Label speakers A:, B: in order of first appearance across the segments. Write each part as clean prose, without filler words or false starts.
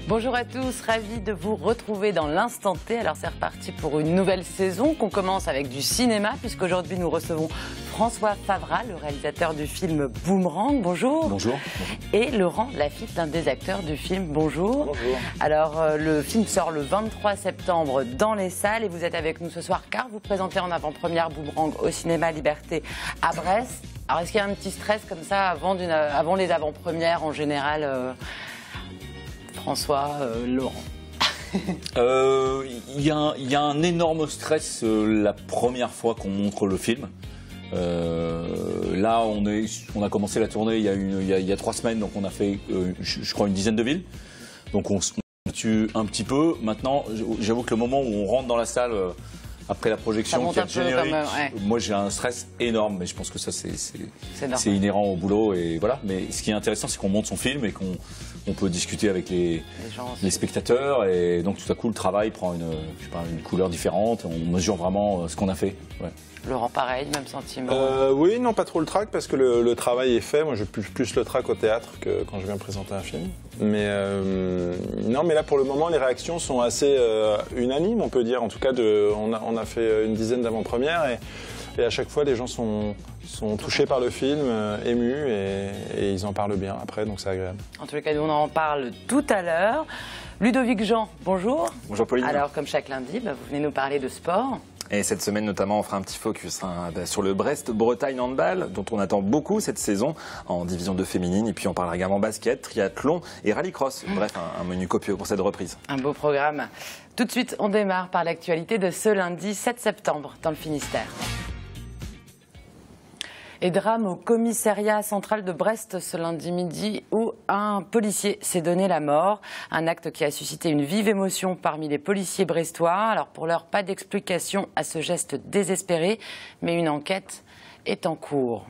A: Bonjour à tous, ravi de vous retrouver dans l'Instant T. Alors c'est reparti pour une nouvelle saison qu'on commence avec du cinéma, puisqu'aujourd'hui nous recevons François Favrat, le réalisateur du film Boomerang. Bonjour.
B: Bonjour.
A: Et Laurent Lafitte, l'un des acteurs du film. Bonjour.
B: Bonjour.
A: Alors le film sort le 23 septembre dans les salles et vous êtes avec nous ce soir car vous présentez en avant-première Boomerang au cinéma Liberté à Brest. Alors est-ce qu'il y a un petit stress comme ça avant les avant-premières en général François, Laurent.
B: Il y a un énorme stress la première fois qu'on montre le film. Là, on a commencé la tournée il y a 3 semaines, donc on a fait, je crois, une dizaine de villes. Donc on se tue un petit peu. Maintenant, j'avoue que le moment où on rentre dans la salle après la projection, qui est générique, moi j'ai un stress énorme, mais je pense que ça c'est inhérent au boulot et voilà. Mais ce qui est intéressant, c'est qu'on monte son film et qu'on peut discuter avec les spectateurs et donc tout à coup le travail prend une couleur différente. On mesure vraiment ce qu'on a fait. Ouais.
A: Laurent, pareil, même sentiment.
C: Oui, non, pas trop le trac parce que le travail est fait. Moi, je plus le trac au théâtre que quand je viens présenter un film. Mais non, mais là, pour le moment, les réactions sont assez unanimes, on peut dire. En tout cas, on a fait une dizaine d'avant-premières et à chaque fois, les gens sont touchés par le film, émus et ils en parlent bien après, donc c'est agréable.
A: En tous les cas, nous, on en parle tout à l'heure. Ludovic Jean, bonjour.
D: Bonjour Pauline.
A: Alors, comme chaque lundi, vous venez nous parler de sport.
D: Et cette semaine notamment, on fera un petit focus sur le Brest-Bretagne handball, dont on attend beaucoup cette saison en division 2 féminine. Et puis on parlera également basket, triathlon et rallycross. Bref, un menu copieux pour cette reprise.
A: Un beau programme. Tout de suite, on démarre par l'actualité de ce lundi 7 septembre dans le Finistère. Et drame au commissariat central de Brest ce lundi midi où un policier s'est donné la mort. Un acte qui a suscité une vive émotion parmi les policiers brestois. Alors pour l'heure, pas d'explication à ce geste désespéré, mais une enquête est en cours.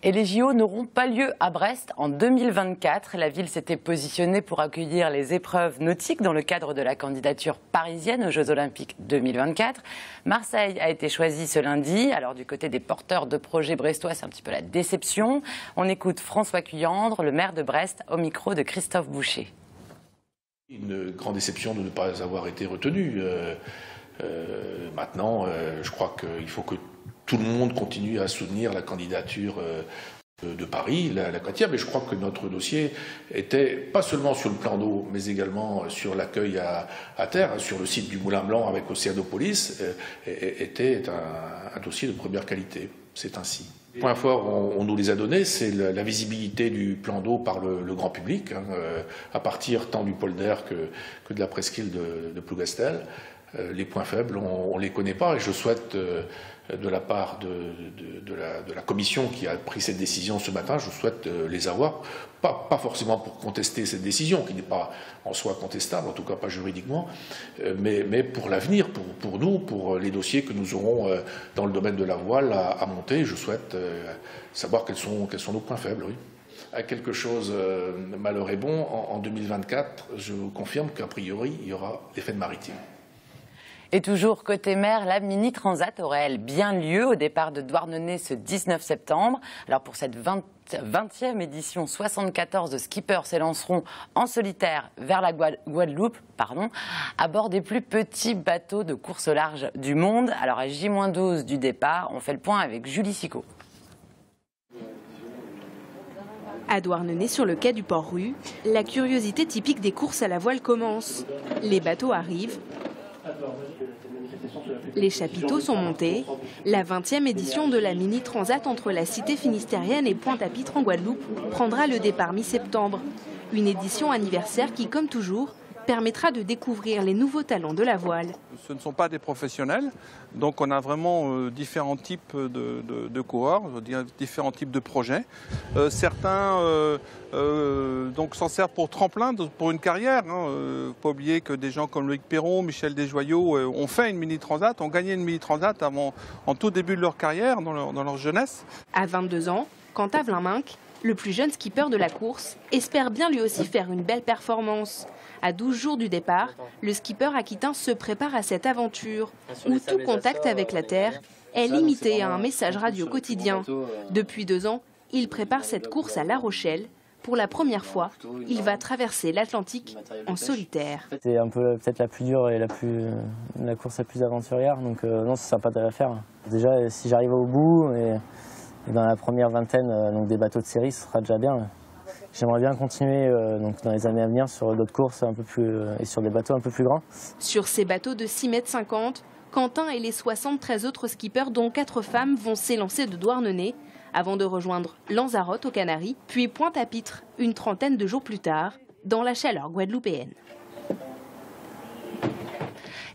A: Et les JO n'auront pas lieu à Brest en 2024. La ville s'était positionnée pour accueillir les épreuves nautiques dans le cadre de la candidature parisienne aux Jeux Olympiques 2024. Marseille a été choisie ce lundi. Alors du côté des porteurs de projets brestois, c'est un petit peu la déception. On écoute François Cuyandre, le maire de Brest, au micro de Christophe Boucher.
E: Une grande déception de ne pas avoir été retenu. Maintenant, je crois qu'il faut que tout le monde continue à soutenir la candidature de Paris, la candidature, mais je crois que notre dossier était pas seulement sur le plan d'eau, mais également sur l'accueil à terre, sur le site du Moulin Blanc avec Océanopolis, était un dossier de première qualité. C'est ainsi. Le point fort, on nous les a donnés, c'est la visibilité du plan d'eau par le grand public, à partir tant du polder que de la presqu'île de Plougastel. Les points faibles, on ne les connaît pas et je souhaite, de la part de la commission qui a pris cette décision ce matin, je souhaite les avoir, pas forcément pour contester cette décision, qui n'est pas en soi contestable, en tout cas pas juridiquement, mais pour l'avenir, pour nous, pour les dossiers que nous aurons dans le domaine de la voile à monter. Je souhaite savoir quels sont nos points faibles, oui. À quelque chose, malheur est bon, en 2024, je vous confirme qu'a priori, il y aura l'effet de maritime.
A: Et toujours côté mer, la Mini Transat aurait-elle bien lieu au départ de Douarnenez ce 19 septembre. Alors pour cette 20e édition, 74 skippers s'élanceront en solitaire vers la Guadeloupe, à bord des plus petits bateaux de course au large du monde. Alors à J-12 du départ, on fait le point avec Julie Sicot.
F: À Douarnenez, sur le quai du Port-Rue, la curiosité typique des courses à la voile commence. Les bateaux arrivent. Les chapiteaux sont montés. La 20e édition de la Mini Transat entre la cité finistérienne et Pointe-à-Pitre en Guadeloupe prendra le départ mi-septembre. Une édition anniversaire qui, comme toujours, permettra de découvrir les nouveaux talents de la voile.
G: Ce ne sont pas des professionnels, donc on a vraiment différents types de coureurs, différents types de projets. Certains donc s'en servent pour tremplin, pour une carrière. Pas oublier que des gens comme Loïc Perron, Michel Desjoyaux ont fait une mini-transat, ont gagné une mini-transat en tout début de leur carrière, dans leur jeunesse.
F: À 22 ans, Quentin Vlaminck, le plus jeune skipper de la course, espère bien lui aussi faire une belle performance. À 12 jours du départ, le skipper aquitain se prépare à cette aventure où tout contact avec la terre est limité à un message radio quotidien. Depuis 2 ans, il prépare cette course à La Rochelle Pour la première fois, il va traverser l'Atlantique en solitaire.
H: C'est un peu peut-être la plus dure et la course la plus aventurière, donc non, c'est sympa de la faire. Déjà, si j'arrive au bout et dans la première vingtaine donc des bateaux de série, ce sera déjà bien. J'aimerais bien continuer donc dans les années à venir sur d'autres courses un peu plus et sur des bateaux un peu plus grands.
F: Sur ces bateaux de 6,50 mètres, Quentin et les 73 autres skippers, dont 4 femmes, vont s'élancer de Douarnenez avant de rejoindre Lanzarote aux Canaries, puis Pointe-à-Pitre une trentaine de jours plus tard, dans la chaleur guadeloupéenne.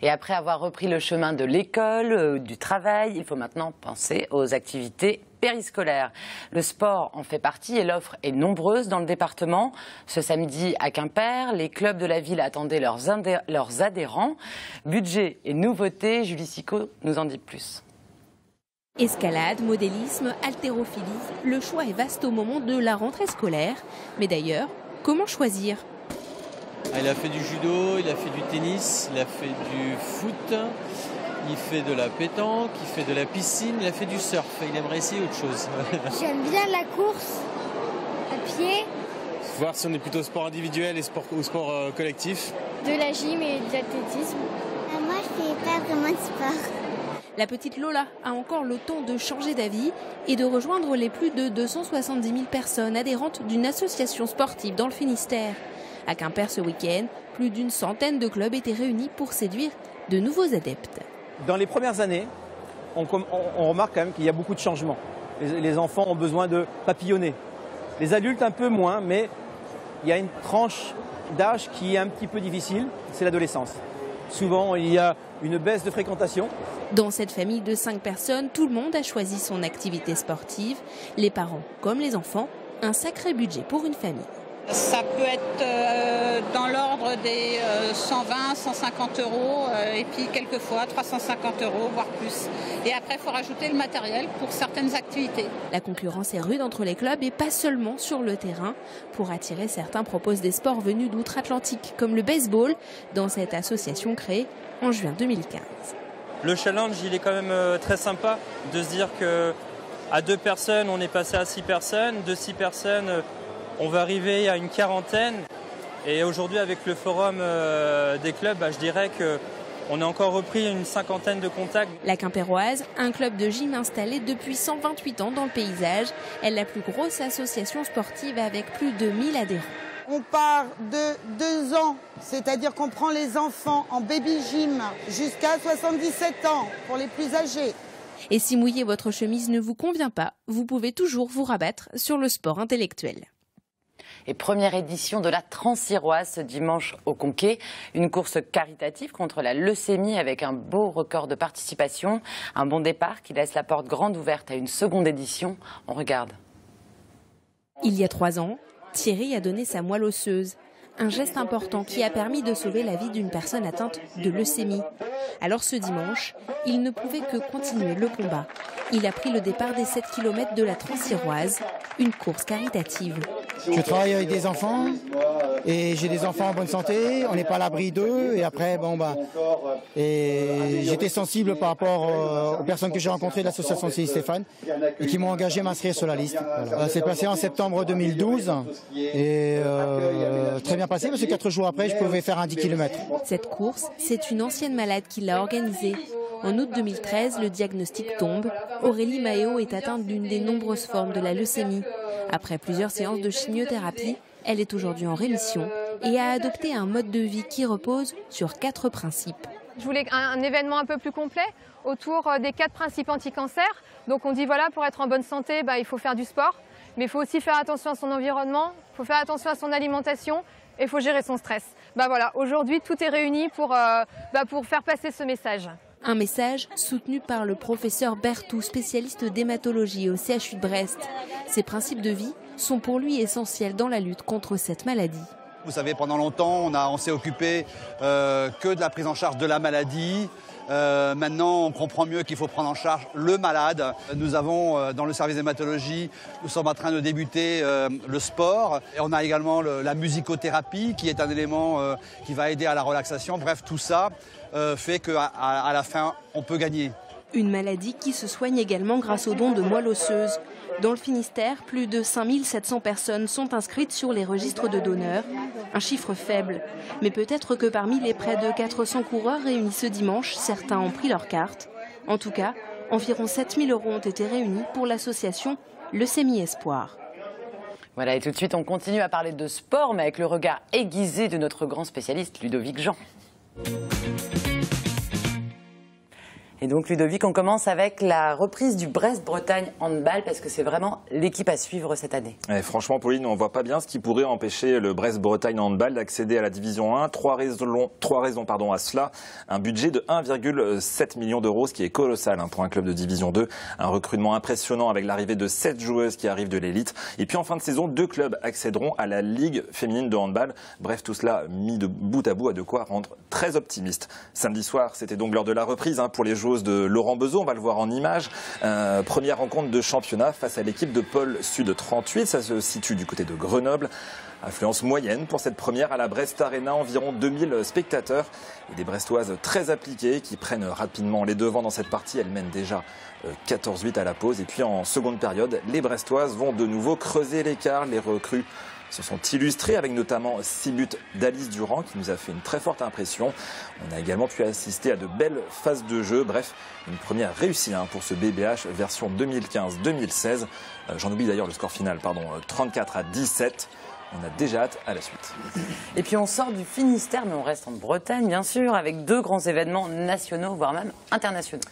A: Et après avoir repris le chemin de l'école, du travail, il faut maintenant penser aux activités périscolaires. Le sport en fait partie et l'offre est nombreuse dans le département. Ce samedi à Quimper, les clubs de la ville attendaient leurs adhérents. Budget et nouveautés, Julie Sicot nous en dit plus.
F: Escalade, modélisme, haltérophilie, le choix est vaste au moment de la rentrée scolaire. Mais d'ailleurs, comment choisir ?
I: Il a fait du judo, il a fait du tennis, il a fait du foot, il fait de la pétanque, il fait de la piscine, il a fait du surf. Il aimerait essayer autre chose.
J: J'aime bien la course à pied.
I: Voir si on est plutôt sport individuel ou sport collectif.
J: De la gym et de l'athlétisme. Moi, je fais pas vraiment de sport.
F: La petite Lola a encore le temps de changer d'avis et de rejoindre les plus de 270 000 personnes adhérentes d'une association sportive dans le Finistère. À Quimper ce week-end, plus d'une centaine de clubs étaient réunis pour séduire de nouveaux adeptes.
K: Dans les premières années, on remarque quand même qu'il y a beaucoup de changements. Les enfants ont besoin de papillonner. Les adultes un peu moins, mais il y a une tranche d'âge qui est un petit peu difficile, c'est l'adolescence. Souvent, il y a une baisse de fréquentation.
F: Dans cette famille de 5 personnes, tout le monde a choisi son activité sportive. Les parents comme les enfants, un sacré budget pour une famille.
L: Ça peut être dans l'ordre des 120, 150 euros et puis quelquefois 350 euros, voire plus. Et après, il faut rajouter le matériel pour certaines activités.
F: La concurrence est rude entre les clubs et pas seulement sur le terrain. Pour attirer, certains proposent des sports venus d'outre-Atlantique, comme le baseball, dans cette association créée en juin 2015.
M: Le challenge, il est quand même très sympa de se dire qu'à 2 personnes, on est passé à 6 personnes. De 6 personnes, on va arriver à une quarantaine. Et aujourd'hui, avec le forum des clubs, je dirais qu'on a encore repris une cinquantaine de contacts.
F: La Quimpéroise, un club de gym installé depuis 128 ans dans le paysage, est la plus grosse association sportive avec plus de 1000 adhérents.
N: On part de 2 ans, c'est-à-dire qu'on prend les enfants en baby gym jusqu'à 77 ans pour les plus âgés.
F: Et si mouiller votre chemise ne vous convient pas, vous pouvez toujours vous rabattre sur le sport intellectuel.
A: Et première édition de la Transsiroise ce dimanche au Conquet. Une course caritative contre la leucémie avec un beau record de participation. Un bon départ qui laisse la porte grande ouverte à une seconde édition. On regarde.
F: Il y a 3 ans, Thierry a donné sa moelle osseuse. Un geste important qui a permis de sauver la vie d'une personne atteinte de leucémie. Alors ce dimanche, il ne pouvait que continuer le combat. Il a pris le départ des 7 km de la Transsiroise, une course caritative.
O: Je travaille avec des enfants et j'ai des enfants en bonne santé, on n'est pas à l'abri d'eux et après et j'étais sensible par rapport aux personnes que j'ai rencontrées de l'association Céline Stéphane et qui m'ont engagé à m'inscrire sur la liste. Voilà. C'est passé en septembre 2012 et très bien passé parce que 4 jours après je pouvais faire un 10 km.
F: Cette course, c'est une ancienne malade qui l'a organisée. En août 2013, le diagnostic tombe. Aurélie Maheo est atteinte d'une des nombreuses formes de la leucémie. Après plusieurs séances de chimiothérapie, elle est aujourd'hui en rémission et a adopté un mode de vie qui repose sur 4 principes.
P: Je voulais un événement un peu plus complet autour des 4 principes anti-cancer. Donc on dit voilà, pour être en bonne santé, il faut faire du sport, mais il faut aussi faire attention à son environnement, il faut faire attention à son alimentation et il faut gérer son stress. Voilà, aujourd'hui tout est réuni pour faire passer ce message.
F: Un message soutenu par le professeur Berthou, spécialiste d'hématologie au CHU de Brest. Ces principes de vie sont pour lui essentiels dans la lutte contre cette maladie.
Q: Vous savez, pendant longtemps, on s'est occupé que de la prise en charge de la maladie. Maintenant, on comprend mieux qu'il faut prendre en charge le malade. Nous avons, dans le service d'hématologie, nous sommes en train de débuter le sport. Et on a également la musicothérapie, qui est un élément qui va aider à la relaxation. Bref, tout ça fait qu'à la fin, on peut gagner.
F: Une maladie qui se soigne également grâce au don de moelle osseuse. Dans le Finistère, plus de 5700 personnes sont inscrites sur les registres de donneurs. Un chiffre faible. Mais peut-être que parmi les près de 400 coureurs réunis ce dimanche, certains ont pris leur carte. En tout cas, environ 7000 € ont été réunis pour l'association Leucémie Espoir.
A: Voilà, et tout de suite, on continue à parler de sport, mais avec le regard aiguisé de notre grand spécialiste, Ludovic Jean. Et donc Ludovic, on commence avec la reprise du Brest-Bretagne handball parce que c'est vraiment l'équipe à suivre cette année.
D: Et franchement, Pauline, on ne voit pas bien ce qui pourrait empêcher le Brest-Bretagne handball d'accéder à la division 1. Trois raisons à cela. Un budget de 1,7 million d'euros, ce qui est colossal pour un club de division 2. Un recrutement impressionnant avec l'arrivée de 7 joueuses qui arrivent de l'élite. Et puis en fin de saison, 2 clubs accéderont à la Ligue féminine de handball. Bref, tout cela mis de bout à bout a de quoi rendre très optimiste. Samedi soir, c'était donc l'heure de la reprise pour les joueuses de Laurent Bezeau, on va le voir en image. Première rencontre de championnat face à l'équipe de Pôle Sud 38, ça se situe du côté de Grenoble. Affluence moyenne pour cette première à la Brest Arena, environ 2000 spectateurs et des Brestoises très appliquées qui prennent rapidement les devants dans cette partie. Elles mènent déjà 14-8 à la pause et puis en seconde période, les Brestoises vont de nouveau creuser l'écart. Les recrues se sont illustrés avec notamment 6 buts d'Alice Durand qui nous a fait une très forte impression. On a également pu assister à de belles phases de jeu. Bref, une première réussie pour ce BBH version 2015-2016. J'en oublie d'ailleurs le score final, 34-17. On a déjà hâte à la suite.
A: Et puis on sort du Finistère, mais on reste en Bretagne bien sûr, avec 2 grands événements nationaux, voire même internationaux.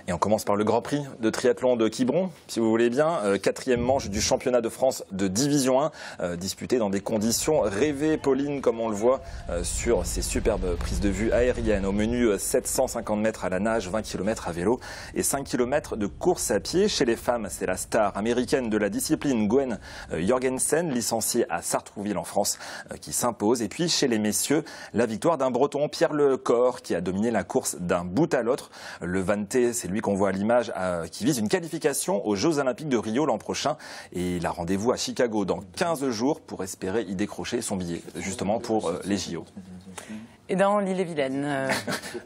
D: Et on commence par le Grand Prix de triathlon de Quiberon, si vous voulez bien. 4e manche du championnat de France de Division 1, disputé dans des conditions rêvées, Pauline, comme on le voit sur ces superbes prises de vue aériennes. Au menu, 750 mètres à la nage, 20 km à vélo et 5 km de course à pied. Chez les femmes, c'est la star américaine de la discipline, Gwen Jorgensen, licenciée à Sartrouville en France, qui s'impose. Et puis chez les messieurs, la victoire d'un Breton, Pierre Lecor, qui a dominé la course d'un bout à l'autre. Le Vanté, c'est lui qu'on voit à l'image, qui vise une qualification aux Jeux Olympiques de Rio l'an prochain. Et il a rendez-vous à Chicago dans 15 jours pour espérer y décrocher son billet, justement pour les JO.
A: Et dans l'Ille-et-Vilaine.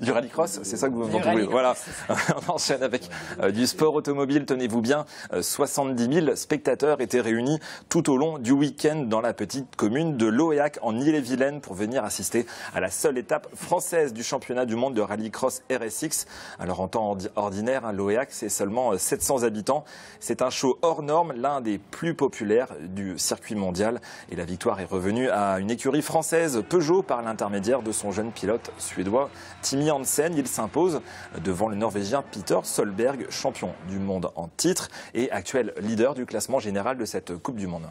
D: Du rallycross, c'est ça que vous retrouvez. Voilà, on enchaîne avec du sport automobile. Tenez-vous bien, 70 000 spectateurs étaient réunis tout au long du week-end dans la petite commune de Loéac en Ille-et-Vilaine pour venir assister à la seule étape française du championnat du monde de rallycross RSX. Alors en temps ordinaire, Loéac, c'est seulement 700 habitants. C'est un show hors norme, l'un des plus populaires du circuit mondial. Et la victoire est revenue à une écurie française, Peugeot, par l'intermédiaire de son jeune pilote suédois Timmy Hansen. Il s'impose devant le Norvégien Peter Solberg, champion du monde en titre et actuel leader du classement général de cette Coupe du Monde.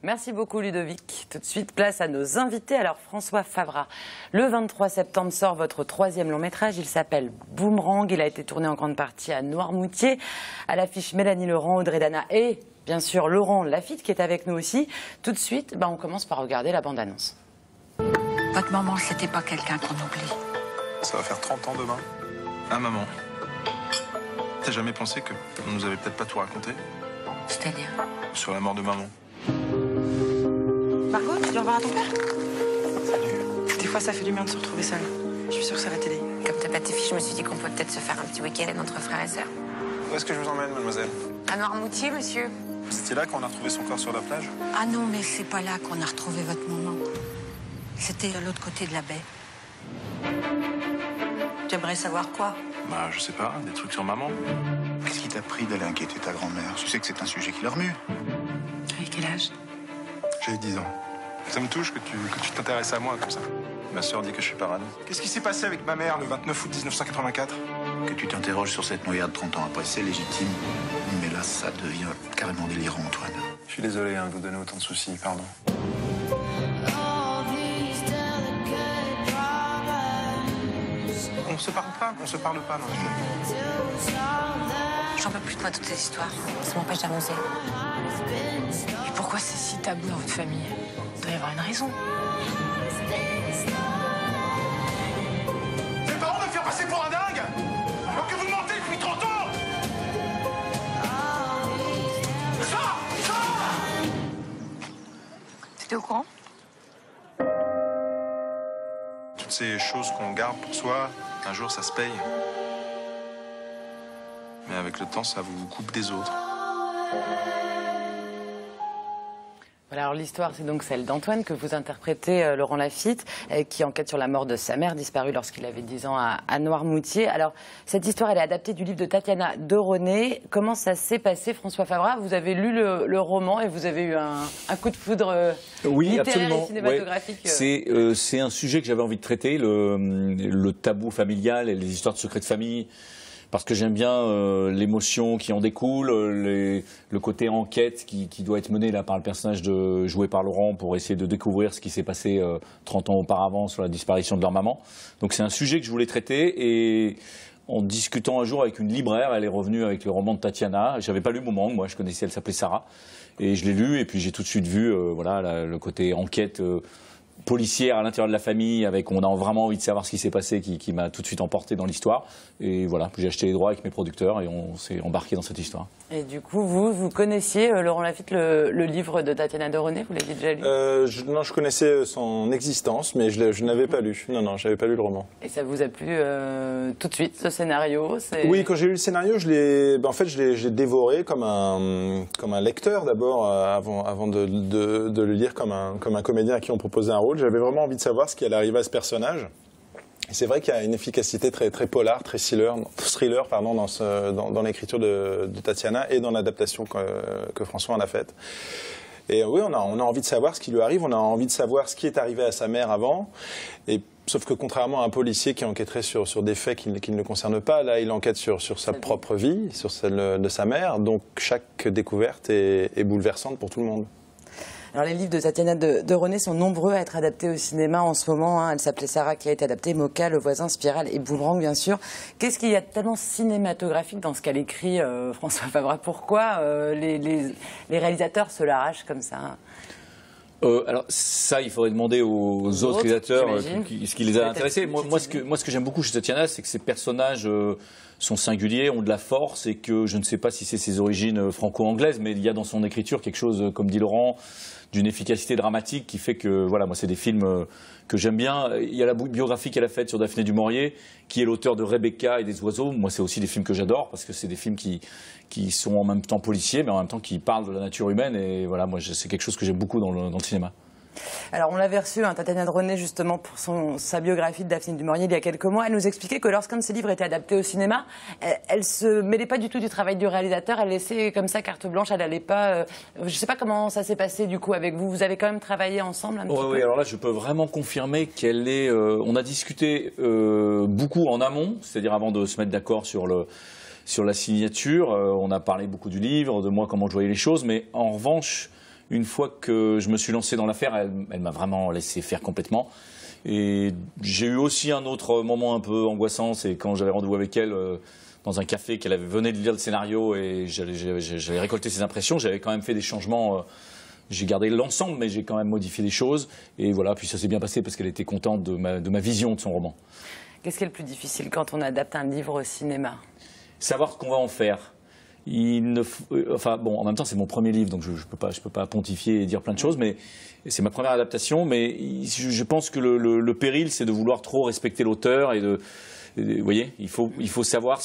A: Merci beaucoup Ludovic. Tout de suite, place à nos invités. Alors François Favra, le 23 septembre sort votre 3e long métrage. Il s'appelle Boomerang. Il a été tourné en grande partie à Noirmoutier. À l'affiche, Mélanie Laurent, Audrey Dana et bien sûr Laurent Lafitte qui est avec nous aussi. Tout de suite, on commence par regarder la bande-annonce.
R: Votre maman, c'était pas quelqu'un qu'on oublie.
S: Ça va faire 30 ans demain. Ah maman, t'as jamais pensé qu'on nous avait peut-être pas tout raconté?
R: C'est-à-dire?
S: Sur la mort de maman.
T: Margot, tu dois revoir à ton père? Salut. Des fois, ça fait du bien de se retrouver seule. Je suis sûre que c'est la télé.
R: Comme t'as pas tes filles, je me suis dit qu'on peut peut-être se faire un petit week-end entre frères et sœurs.
S: Où est-ce que je vous emmène, mademoiselle?
R: À Noirmoutier, monsieur.
S: C'était là qu'on a retrouvé son corps sur la plage?
R: Ah non, mais c'est pas là qu'on a retrouvé votre maman. C'était de l'autre côté de la baie.
T: Tu aimerais savoir quoi?
S: Bah, je sais pas, des trucs sur maman.
U: Qu'est-ce qui t'a pris d'aller inquiéter ta grand-mère? Tu sais que c'est un sujet qui la remue.
T: Avec quel âge?
S: J'avais 10 ans. Ça me touche que tu t'intéresses à moi comme ça. Ma sœur dit que je suis parano. Qu'est-ce qui s'est passé avec ma mère le 29 août 1984?
U: Que tu t'interroges sur cette noyade 30 ans après, c'est légitime. Mais là, ça devient carrément délirant, Antoine.
S: Je suis désolé de vous donner autant de soucis, pardon. On se parle pas, non.
R: J'en peux plus de toi, toutes ces histoires. Ça m'empêche d'avancer. Et pourquoi c'est si tabou dans votre famille? Il doit y avoir une raison.
S: Mes parents me font passer pour un dingue? Alors que vous mentez depuis 30 ans? Ça!
T: T'étais au courant?
S: Toutes ces choses qu'on garde pour soi, un jour ça se paye. Mais avec le temps, ça vous coupe des autres.
A: Alors l'histoire, c'est donc celle d'Antoine que vous interprétez, Laurent Lafitte, qui enquête sur la mort de sa mère, disparue lorsqu'il avait 10 ans à Noirmoutier. Alors cette histoire, elle est adaptée du livre de Tatiana Deroné. Comment ça s'est passé, François Favra? Vous avez lu le roman et vous avez eu un coup de foudre littéraire et cinématographique.
B: Ouais. C'est un sujet que j'avais envie de traiter, le tabou familial et les histoires de secrets de famille. Parce que j'aime bien l'émotion qui en découle, le côté enquête qui doit être mené là par le personnage joué par Laurent pour essayer de découvrir ce qui s'est passé 30 ans auparavant sur la disparition de leur maman. Donc c'est un sujet que je voulais traiter et en discutant un jour avec une libraire, elle est revenue avec le roman de Tatiana. J'avais pas lu Moment, moi je connaissais, elle s'appelait Sarah. Et je l'ai lu et puis j'ai tout de suite vu le côté enquête policière à l'intérieur de la famille, on a vraiment envie de savoir ce qui s'est passé, qui m'a tout de suite emporté dans l'histoire. Et voilà, j'ai acheté les droits avec mes producteurs et on s'est embarqué dans cette histoire.
A: Et du coup, vous connaissiez, Laurent Lafitte, le livre de Tatiana Deroné? Vous l'aviez déjà lu?
C: Non, je connaissais son existence, mais je n'avais pas lu. Non, je n'avais pas lu le roman.
A: Et ça vous a plu tout de suite, ce scénario?
C: Oui, quand j'ai lu le scénario, je l'ai dévoré comme un lecteur d'abord, avant de le lire comme un comédien à qui on proposait un rôle. J'avais vraiment envie de savoir ce qui allait arriver à ce personnage. Et c'est vrai qu'il y a une efficacité très polar, très thriller dans l'écriture de Tatiana et dans l'adaptation que François en a faite. Et oui, on a envie de savoir ce qui lui arrive, on a envie de savoir ce qui est arrivé à sa mère avant. Et sauf que contrairement à un policier qui enquêterait sur des faits qui ne le concernent pas, là il enquête sur sa propre vie, sur celle de sa mère. Donc chaque découverte est bouleversante pour tout le monde.
A: Alors les livres de Tatiana Deroné sont nombreux à être adaptés au cinéma en ce moment. Elle s'appelait Sarah qui a été adaptée, Mocha, Le Voisin, Spirale et Boomerang bien sûr. Qu'est-ce qu'il y a de tellement cinématographique dans ce qu'elle écrit, François Favra? Pourquoi les réalisateurs se l'arrachent comme ça?
B: Alors ça, il faudrait demander aux autres réalisateurs ce qui les a intéressés. Moi, ce que j'aime beaucoup chez Tatiana, c'est que ces personnages sont singuliers, ont de la force et que je ne sais pas si c'est ses origines franco-anglaises, mais il y a dans son écriture quelque chose, comme dit Laurent, d'une efficacité dramatique qui fait que, voilà, moi c'est des films que j'aime bien. Il y a la biographie qu'elle a faite sur Daphné du Maurier, qui est l'auteur de Rebecca et des Oiseaux. Moi c'est aussi des films que j'adore parce que c'est des films qui sont en même temps policiers, mais en même temps qui parlent de la nature humaine. Et voilà, moi c'est quelque chose que j'aime beaucoup dans le cinéma.
A: Alors on l'avait reçu, Tatiana Deroné, justement pour sa biographie de Daphné du Maurier il y a quelques mois. Elle nous expliquait que lorsqu'un de ses livres était adapté au cinéma, elle se mêlait pas du tout du travail du réalisateur, elle laissait comme ça carte blanche, elle n'allait pas... je sais pas comment ça s'est passé du coup avec vous, vous avez quand même travaillé ensemble un petit peu?
B: Oui, alors là je peux vraiment confirmer qu'elle est... on a discuté beaucoup en amont, c'est-à-dire avant de se mettre d'accord sur la signature, on a parlé beaucoup du livre, de moi comment je voyais les choses, mais en revanche... Une fois que je me suis lancé dans l'affaire, elle m'a vraiment laissé faire complètement. Et j'ai eu aussi un autre moment un peu angoissant, c'est quand j'avais rendez-vous avait elle dans un café, qu'elle venait de lire le scénario et j'avais récolté ses impressions. J'avais quand même fait des changements. J'ai gardé l'ensemble, mais j'ai quand même modifié des choses. Et voilà, puis ça s'est bien passé parce qu'elle était contente de ma vision de son roman.
A: Qu'est-ce qui est le plus difficile quand on adapte un livre au cinéma?
B: Savoir ce qu'on va en faire. En même temps, c'est mon premier livre, donc je peux pas pontifier et dire plein de choses, mais c'est ma première adaptation. Mais je pense que le péril, c'est de vouloir trop respecter l'auteur et vous voyez, il faut savoir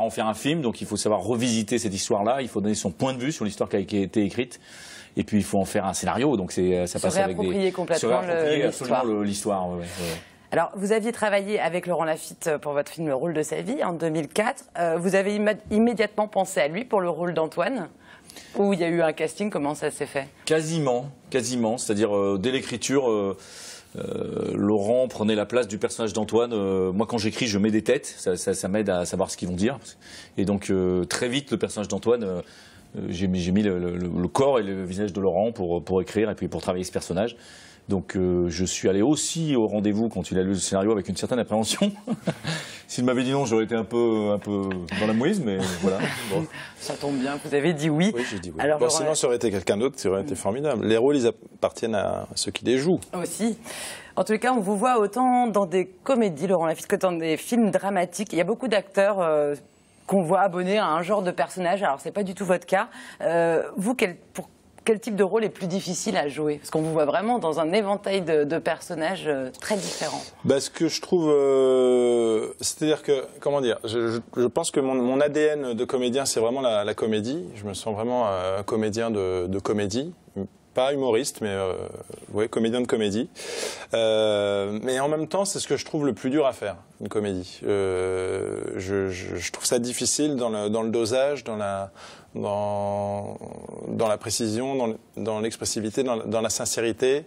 B: en faire un film, donc il faut savoir revisiter cette histoire-là. Il faut donner son point de vue sur l'histoire qui a été écrite. Et puis il faut en faire un scénario, donc ça passe avec
A: se réapproprier complètement
B: l'histoire. Ouais.
A: Alors, vous aviez travaillé avec Laurent Lafitte pour votre film Le rôle de sa vie en 2004. Vous avez immédiatement pensé à lui pour le rôle d'Antoine? Ou il y a eu un casting? Comment ça s'est fait?
B: Quasiment. C'est-à-dire, dès l'écriture, Laurent prenait la place du personnage d'Antoine. Moi, quand j'écris, je mets des têtes. Ça m'aide à savoir ce qu'ils vont dire. Et donc, très vite, le personnage d'Antoine, j'ai mis le corps et le visage de Laurent pour écrire et puis pour travailler ce personnage. Donc je suis allé aussi au rendez-vous quand il a lu le scénario avec une certaine appréhension. S'il m'avait dit non, j'aurais été un peu dans la mouise, mais voilà. Bon.
A: Ça tombe bien, vous avez dit oui.
C: Oui, j'ai dit oui. Alors, sinon, ça aurait été quelqu'un d'autre, ça aurait été formidable. Les rôles, ils appartiennent à ceux qui les jouent.
A: Aussi. En tout cas, on vous voit autant dans des comédies, Laurent Lafitte, que dans des films dramatiques. Il y a beaucoup d'acteurs qu'on voit abonnés à un genre de personnage. Alors, c'est pas du tout votre cas. Vous, pour quel type de rôle est plus difficile à jouer? Parce qu'on vous voit vraiment dans un éventail de personnages très différents.
C: Ce que je trouve... c'est-à-dire que, comment dire, je pense que mon ADN de comédien, c'est vraiment la comédie. Je me sens vraiment comédien de comédie. Pas humoriste, mais ouais, comédien de comédie. Mais en même temps, c'est ce que je trouve le plus dur à faire, une comédie. Je trouve ça difficile dans le dosage, dans la précision, dans l'expressivité, dans la sincérité.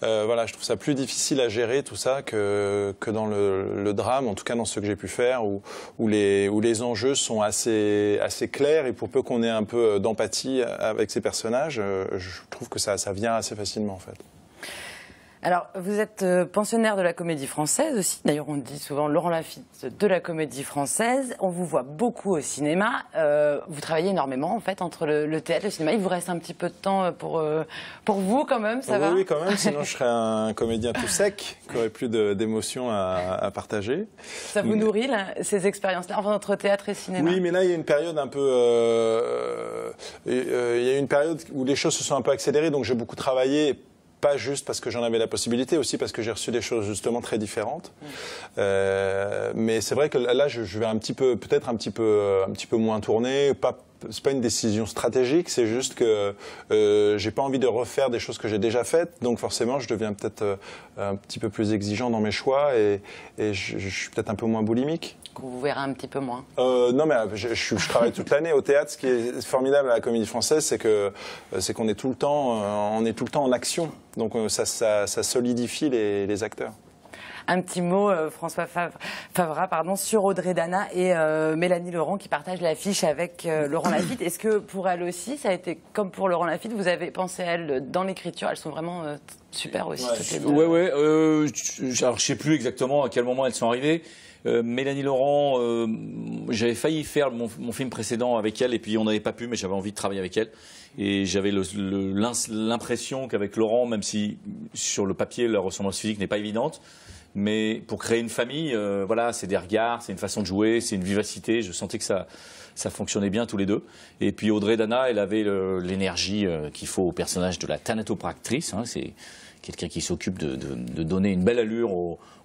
C: Voilà, je trouve ça plus difficile à gérer tout ça que dans le drame, en tout cas dans ce que j'ai pu faire, où les enjeux sont assez clairs, et pour peu qu'on ait un peu d'empathie avec ces personnages, je trouve que ça vient assez facilement en fait.
A: Alors, vous êtes pensionnaire de la Comédie Française aussi. D'ailleurs, on dit souvent Laurent Lafitte de la Comédie Française. On vous voit beaucoup au cinéma. Vous travaillez énormément, en fait, entre le théâtre et le cinéma. Il vous reste un petit peu de temps pour vous, quand même, ça va?
C: Oui, quand même. Sinon, je serais un comédien tout sec, qui n'aurait plus d'émotions à partager.
A: Ça vous nourrit, là, ces expériences-là, enfin, entre théâtre et cinéma?
C: Oui, mais là, il y a une période un peu... il y a une période où les choses se sont un peu accélérées, donc j'ai beaucoup travaillé. Pas juste parce que j'en avais la possibilité, aussi parce que j'ai reçu des choses justement très différentes. Mais c'est vrai que là, je vais peut-être un petit peu moins tourner. C'est pas une décision stratégique, c'est juste que j'ai pas envie de refaire des choses que j'ai déjà faites. Donc forcément, je deviens peut-être un petit peu plus exigeant dans mes choix, et je suis peut-être un peu moins boulimique.
A: Vous verrez un petit peu moins.
C: Non, mais je travaille toute l'année au théâtre. Ce qui est formidable à la Comédie Française, c'est qu'on est tout le temps, en action. Donc ça solidifie les acteurs.
A: Un petit mot, François Favra, sur Audrey Dana et Mélanie Laurent qui partagent l'affiche avec Laurent Lafitte. Est-ce que pour elle aussi, ça a été comme pour Laurent Lafitte, vous avez pensé à elles dans l'écriture? Elles sont vraiment super aussi.
B: Ouais. Alors je sais plus exactement à quel moment elles sont arrivées. Mélanie Laurent, j'avais failli faire mon film précédent avec elle, et puis on n'avait pas pu, mais j'avais envie de travailler avec elle. Et j'avais l'impression qu'avec Laurent, même si sur le papier la ressemblance physique n'est pas évidente, mais pour créer une famille, voilà, c'est des regards, c'est une façon de jouer, c'est une vivacité. Je sentais que ça fonctionnait bien tous les deux. Et puis Audrey Dana, elle avait l'énergie qu'il faut au personnage de la thanatopractrice. C'est quelqu'un qui s'occupe de donner une belle allure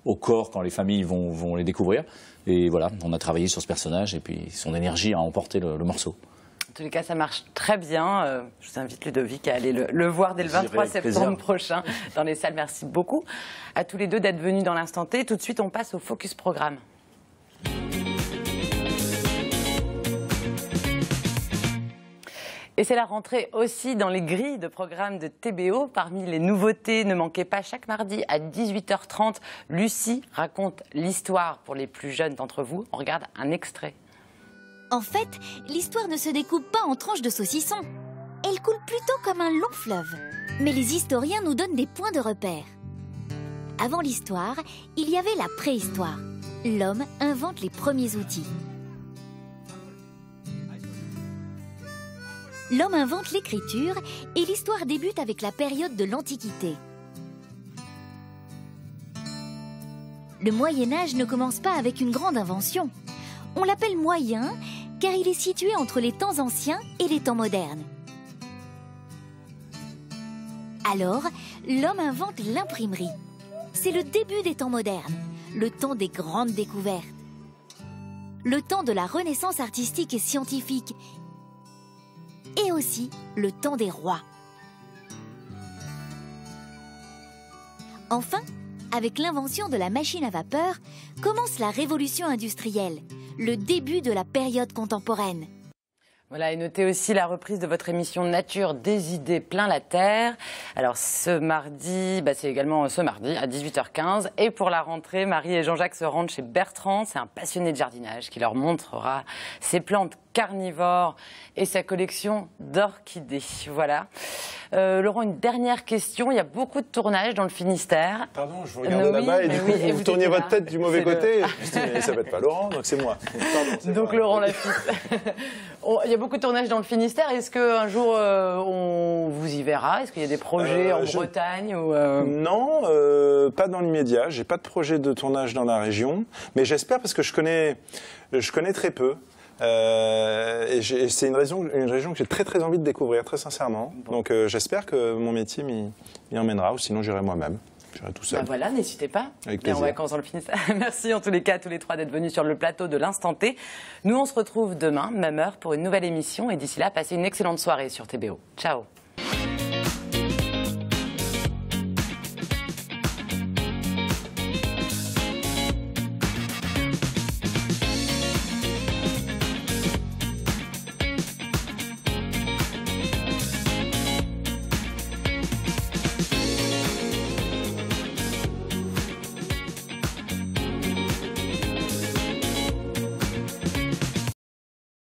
B: au corps quand les familles vont les découvrir. Et voilà, on a travaillé sur ce personnage, et puis son énergie a emporté le morceau.
A: En tous les cas, ça marche très bien. Je vous invite, Ludovic, à aller le voir dès le 23 septembre prochain dans les salles. Merci beaucoup à tous les deux d'être venus dans l'instant T. Tout de suite, on passe au Focus Programme. Et c'est la rentrée aussi dans les grilles de programme de TBO. Parmi les nouveautés, ne manquez pas chaque mardi à 18h30, Lucie raconte l'histoire pour les plus jeunes d'entre vous. On regarde un extrait.
E: En fait, l'histoire ne se découpe pas en tranches de saucisson. Elle coule plutôt comme un long fleuve. Mais les historiens nous donnent des points de repère. Avant l'histoire, il y avait la préhistoire. L'homme invente les premiers outils. L'homme invente l'écriture et l'histoire débute avec la période de l'Antiquité. Le Moyen-Âge ne commence pas avec une grande invention. On l'appelle moyen car il est situé entre les temps anciens et les temps modernes. Alors, l'homme invente l'imprimerie. C'est le début des temps modernes, le temps des grandes découvertes. Le temps de la renaissance artistique et scientifique. Et aussi le temps des rois. Enfin, avec l'invention de la machine à vapeur, commence la révolution industrielle, le début de la période contemporaine.
A: Voilà, et notez aussi la reprise de votre émission Nature des idées plein la terre. Alors ce mardi, c'est également ce mardi à 18h15. Et pour la rentrée, Marie et Jean-Jacques se rendent chez Bertrand. C'est un passionné de jardinage qui leur montrera ses plantes carnivores et sa collection d'orchidées. Voilà. Laurent, une dernière question. Il y a beaucoup de tournages dans le Finistère.
C: Pardon, je vous regardais là-bas et du coup, vous tourniez votre tête du mauvais côté. Ça ne va être pas Laurent, donc c'est moi. Pardon,
A: donc moi. Laurent Lafitte. Il y a beaucoup de tournages dans le Finistère. Est-ce qu'un jour, on vous y verra? Est-ce qu'il y a des projets en Bretagne ou
C: Non, pas dans l'immédiat. J'ai pas de projet de tournage dans la région. Mais j'espère, parce que je connais très peu. Et c'est une région que j'ai très envie de découvrir, très sincèrement. Bon. Donc j'espère que mon métier m'y emmènera, ou sinon j'irai moi-même. J'irai tout seul.
A: Voilà, n'hésitez pas.
C: Avec plaisir.
A: Et en vacances dans le Finistère. Merci en tous les cas à tous les trois d'être venus sur le plateau de l'Instant T. Nous, on se retrouve demain, même heure, pour une nouvelle émission. Et d'ici là, passez une excellente soirée sur TBO. Ciao.